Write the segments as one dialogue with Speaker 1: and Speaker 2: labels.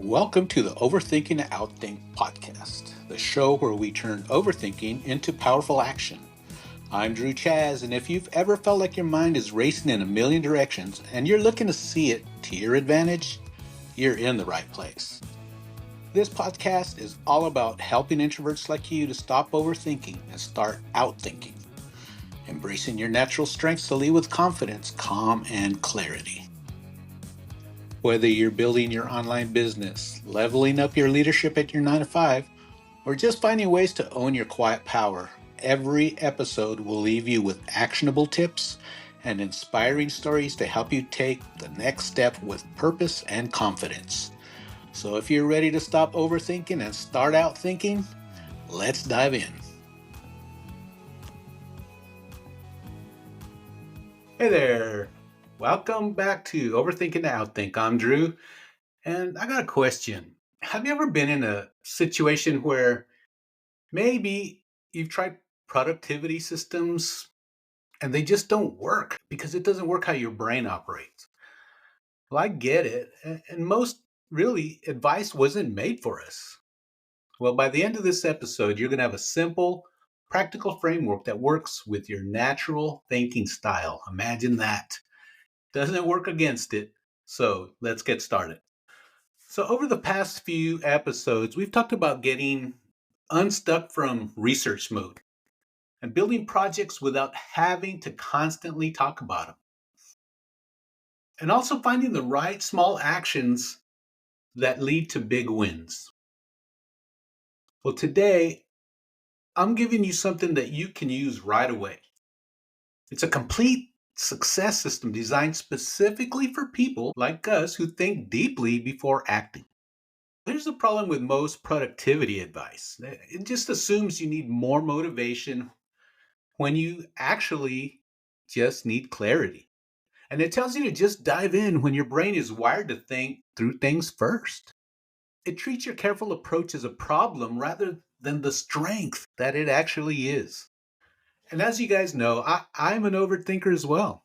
Speaker 1: Welcome to the Overthinking and Outthink podcast, the show where we turn overthinking into powerful action. I'm Chaz, and if you've ever felt like your mind is racing in a million directions and you're looking to see it to your advantage, you're in the right place. This podcast is all about helping introverts like you to stop overthinking and start outthinking, embracing your natural strengths to lead with confidence, calm, and clarity. Whether you're building your online business, leveling up your leadership at your 9 to 5, or just finding ways to own your quiet power, every episode will leave you with actionable tips and inspiring stories to help you take the next step with purpose and confidence. So if you're ready to stop overthinking and start out thinking, let's dive in. Hey there. Welcome back to Overthinking to Outthink. I'm Drew, and I got a question. Have you ever been in a situation where maybe you've tried productivity systems and they just don't work because it doesn't work how your brain operates? Well, I get it, and most really advice wasn't made for us. Well, by the end of this episode, you're going to have a simple, practical framework that works with your natural thinking style. Imagine that. Doesn't work against it. So let's get started. So, over the past few episodes, we've talked about getting unstuck from research mode and building projects without having to constantly talk about them. And also finding the right small actions that lead to big wins. Well, today, I'm giving you something that you can use right away. It's a complete success system designed specifically for people like us who think deeply before acting. Here's the problem with most productivity advice. It just assumes you need more motivation when you actually just need clarity. And it tells you to just dive in when your brain is wired to think through things first. It treats your careful approach as a problem rather than the strength that it actually is. And as you guys know, I'm an overthinker as well.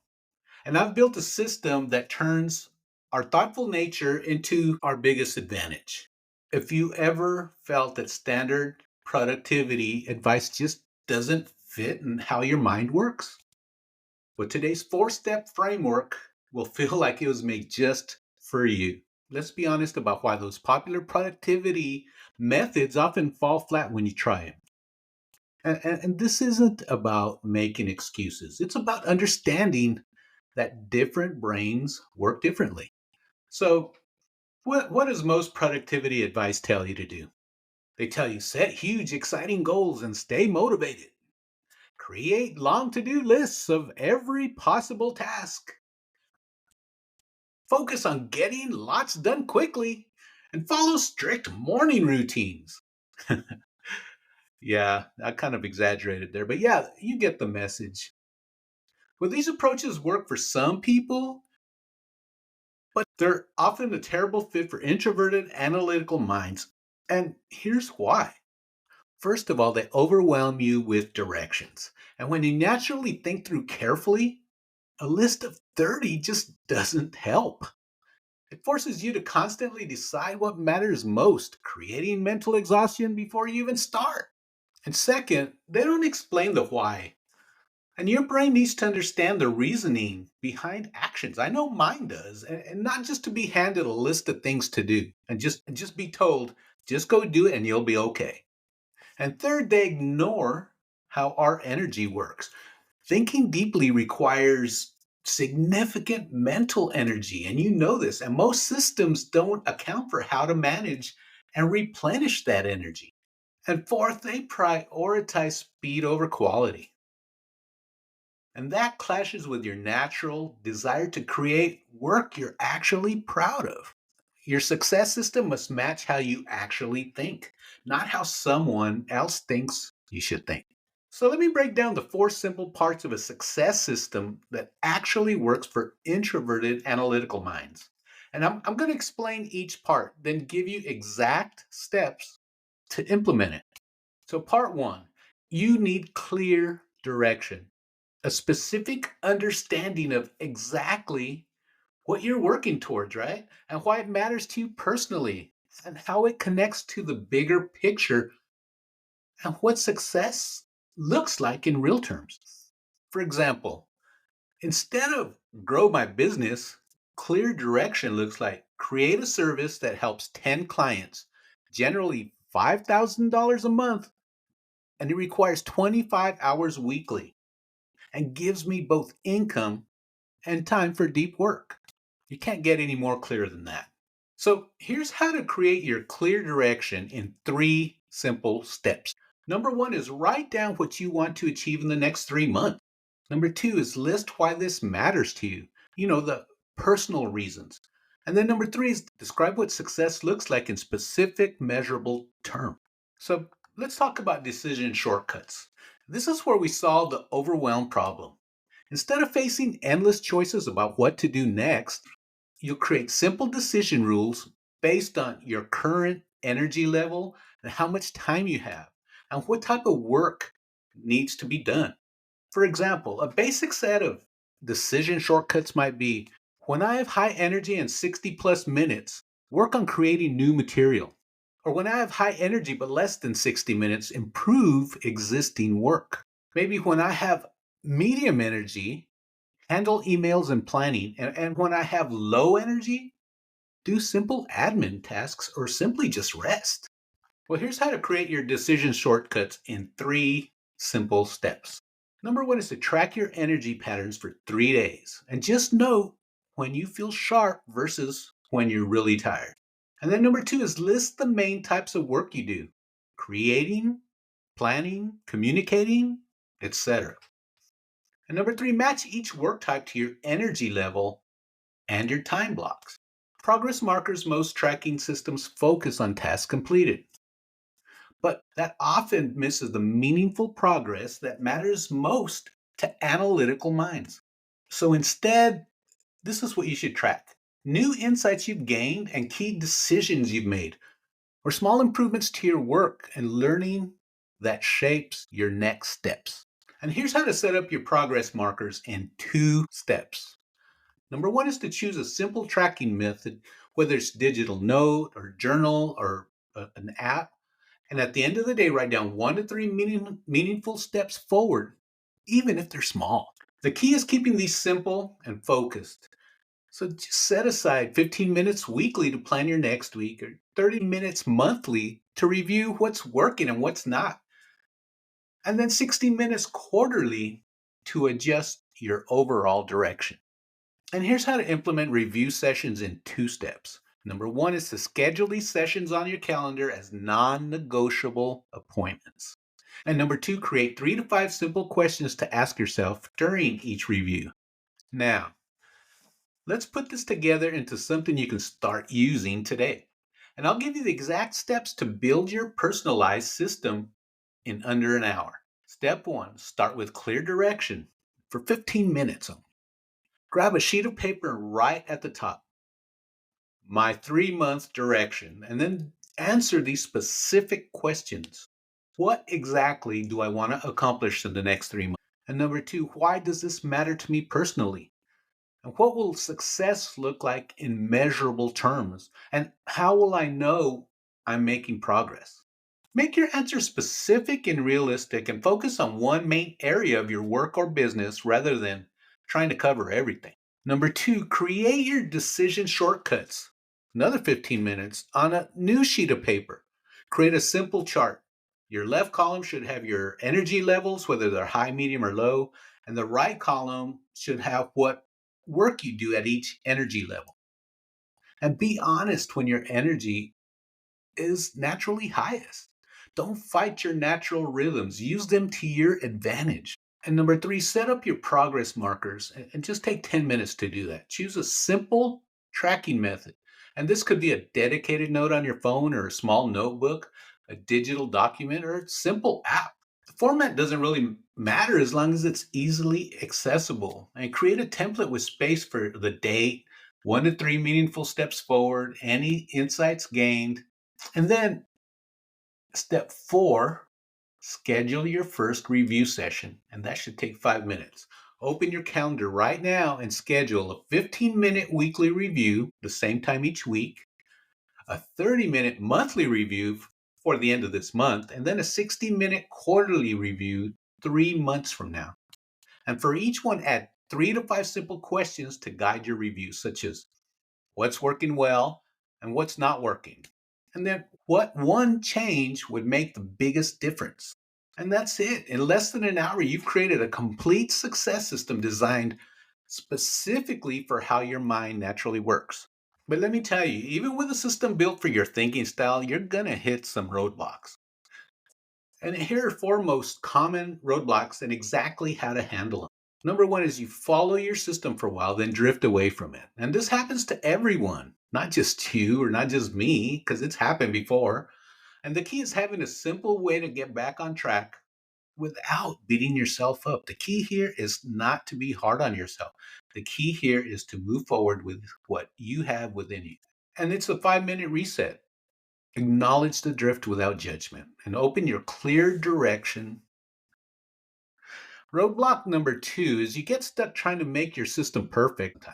Speaker 1: And I've built a system that turns our thoughtful nature into our biggest advantage. If you ever felt that standard productivity advice just doesn't fit in how your mind works, well, today's 4-step framework will feel like it was made just for you. Let's be honest about why those popular productivity methods often fall flat when you try them. And this isn't about making excuses. It's about understanding that different brains work differently. So, what does most productivity advice tell you to do? They tell you set huge, exciting goals and stay motivated. Create long to-do lists of every possible task. Focus on getting lots done quickly and follow strict morning routines. Yeah, I kind of exaggerated there, but yeah, you get the message. Well, these approaches work for some people, but they're often a terrible fit for introverted, analytical minds. And here's why. First of all, they overwhelm you with directions. And when you naturally think through carefully, a list of 30 just doesn't help. It forces you to constantly decide what matters most, creating mental exhaustion before you even start. And second, they don't explain the why. And your brain needs to understand the reasoning behind actions. I know mine does, and not just to be handed a list of things to do and just be told, just go do it and you'll be okay. And third, they ignore how our energy works. Thinking deeply requires significant mental energy, and you know this, and most systems don't account for how to manage and replenish that energy. And fourth, they prioritize speed over quality. And that clashes with your natural desire to create work you're actually proud of. Your success system must match how you actually think, not how someone else thinks you should think. So let me break down the 4 simple parts of a success system that actually works for introverted analytical minds. And I'm going to explain each part, then give you exact steps to implement it. So part 1, you need clear direction, a specific understanding of exactly what you're working towards, right? And why it matters to you personally. and how it connects to the bigger picture and what success looks like in real terms. For example, instead of grow my business, clear direction looks like create a service that helps 10 clients, generally $5,000 a month, and it requires 25 hours weekly and gives me both income and time for deep work. You can't get any more clear than that. So here's how to create your clear direction in 3 simple steps. Number 1 is write down what you want to achieve in the next 3 months. Number 2 is list why this matters to you, the personal reasons. And then number 3 is describe what success looks like in specific measurable terms. So let's talk about decision shortcuts. This is where we solve the overwhelm problem. Instead of facing endless choices about what to do next, you'll create simple decision rules based on your current energy level and how much time you have and what type of work needs to be done. For example, a basic set of decision shortcuts might be when I have high energy and 60 plus minutes, work on creating new material. Or when I have high energy but less than 60 minutes, improve existing work. Maybe when I have medium energy, handle emails and planning. And when I have low energy, do simple admin tasks or simply just rest. Well, here's how to create your decision shortcuts in 3 simple steps. Number 1 is to track your energy patterns for 3 days and just note when you feel sharp versus when you're really tired. And then number 2 is list the main types of work you do: creating, planning, communicating, etc. And number 3, match each work type to your energy level and your time blocks. Progress markers, most tracking systems focus on tasks completed, but that often misses the meaningful progress that matters most to analytical minds. So instead, this is what you should track: new insights you've gained and key decisions you've made, or small improvements to your work and learning that shapes your next steps. And here's how to set up your progress markers in 2 steps. Number 1 is to choose a simple tracking method, whether it's digital note or journal or an app. And at the end of the day, write down 1 to 3 meaningful steps forward, even if they're small. The key is keeping these simple and focused. So just set aside 15 minutes weekly to plan your next week, or 30 minutes monthly to review what's working and what's not, and then 60 minutes quarterly to adjust your overall direction. And here's how to implement review sessions in 2 steps. Number 1 is to schedule these sessions on your calendar as non-negotiable appointments. And number 2, create 3 to 5 simple questions to ask yourself during each review. Now, let's put this together into something you can start using today. And I'll give you the exact steps to build your personalized system in under an hour. Step 1, start with clear direction for 15 minutes. Grab a sheet of paper and write at the top, my 3 month direction, and then answer these specific questions. What exactly do I want to accomplish in the next 3 months? And number 2, why does this matter to me personally? And what will success look like in measurable terms? And how will I know I'm making progress? Make your answer specific and realistic and focus on one main area of your work or business rather than trying to cover everything. Number 2, create your decision shortcuts. Another 15 minutes on a new sheet of paper. Create a simple chart. Your left column should have your energy levels, whether they're high, medium, or low, and the right column should have what work you do at each energy level. And be honest when your energy is naturally highest. Don't fight your natural rhythms, use them to your advantage. And number 3, set up your progress markers and just take 10 minutes to do that. Choose a simple tracking method. And this could be a dedicated note on your phone or a small notebook, a digital document, or a simple app. The format doesn't really matter as long as it's easily accessible. And create a template with space for the date, 1 to 3 meaningful steps forward, any insights gained. And then step 4, schedule your first review session, and that should take 5 minutes. Open your calendar right now and schedule a 15-minute weekly review, the same time each week. a 30-minute monthly review for the end of this month, and then a 60-minute quarterly review 3 months from now. And for each one, add 3 to 5 simple questions to guide your review, such as what's working well and what's not working. And then what one change would make the biggest difference. And that's it. In less than an hour, you've created a complete success system designed specifically for how your mind naturally works. But let me tell you, even with a system built for your thinking style, you're going to hit some roadblocks. And here are 4 most common roadblocks and exactly how to handle them. Number 1 is you follow your system for a while, then drift away from it. And this happens to everyone, not just you or not just me, because it's happened before. And the key is having a simple way to get back on track without beating yourself up. The key here is not to be hard on yourself. The key here is to move forward with what you have within you. And it's a 5-minute reset. Acknowledge the drift without judgment and open your clear direction. Roadblock number 2 is you get stuck trying to make your system perfect.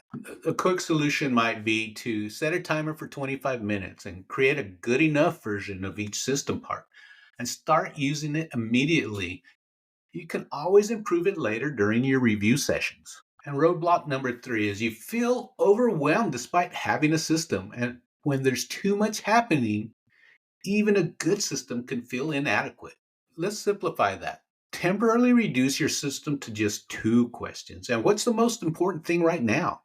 Speaker 1: A quick solution might be to set a timer for 25 minutes and create a good enough version of each system part and start using it immediately. You can always improve it later during your review sessions. And roadblock number 3 is you feel overwhelmed despite having a system. And when there's too much happening, even a good system can feel inadequate. Let's simplify that. Temporarily reduce your system to just 2 questions. And what's the most important thing right now?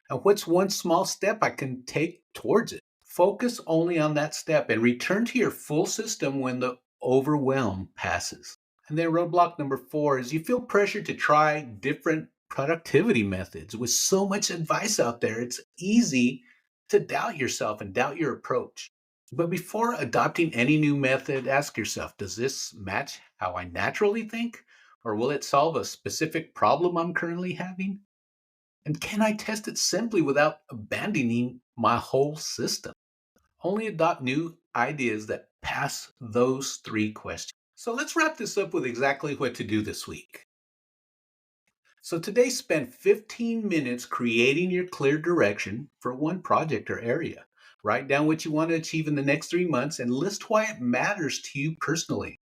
Speaker 1: And what's one small step I can take towards it? Focus only on that step and return to your full system when the overwhelm passes. And then roadblock number 4 is you feel pressure to try different productivity methods. With so much advice out there, it's easy to doubt yourself and doubt your approach. But before adopting any new method, ask yourself, does this match how I naturally think? Or will it solve a specific problem I'm currently having? And can I test it simply without abandoning my whole system? Only adopt new ideas that pass those 3 questions. So let's wrap this up with exactly what to do this week. So today, spend 15 minutes creating your clear direction for one project or area. Write down what you want to achieve in the next 3 months and list why it matters to you personally.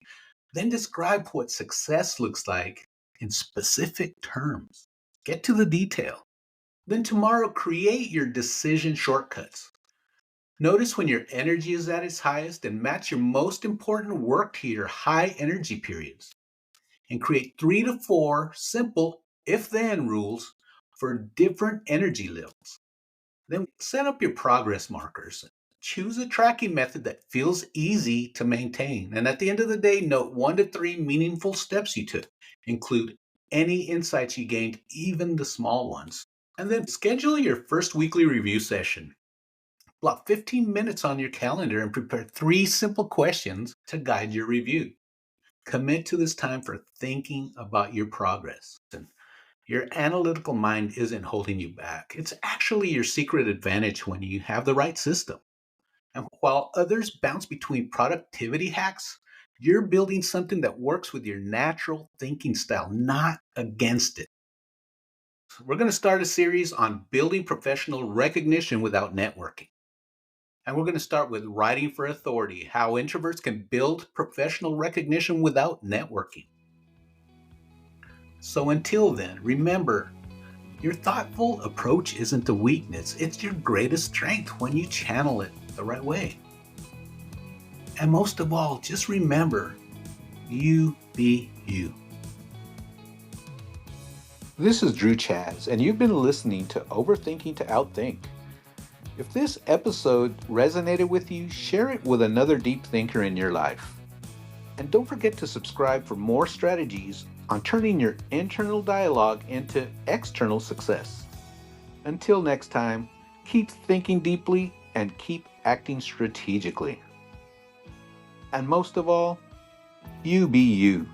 Speaker 1: Then describe what success looks like in specific terms. Get to the detail. Then tomorrow, create your decision shortcuts. Notice when your energy is at its highest and match your most important work to your high energy periods. And create 3 to 4 simple if-then rules for different energy levels. Then set up your progress markers. Choose a tracking method that feels easy to maintain. And at the end of the day, note 1 to 3 meaningful steps you took. Include any insights you gained, even the small ones. And then schedule your first weekly review session. Block 15 minutes on your calendar and prepare 3 simple questions to guide your review. Commit to this time for thinking about your progress. And your analytical mind isn't holding you back. It's actually your secret advantage when you have the right system. And while others bounce between productivity hacks, you're building something that works with your natural thinking style, not against it. We're going to start a series on building professional recognition without networking. And we're going to start with writing for authority, how introverts can build professional recognition without networking. So until then, remember, your thoughtful approach isn't a weakness, it's your greatest strength when you channel it the right way. And most of all, just remember, you be you. This is Drew Chaz, and you've been listening to Overthinking to Outthink. If this episode resonated with you, share it with another deep thinker in your life. And don't forget to subscribe for more strategies on turning your internal dialogue into external success. Until next time, keep thinking deeply and keep acting strategically. And most of all, you be you.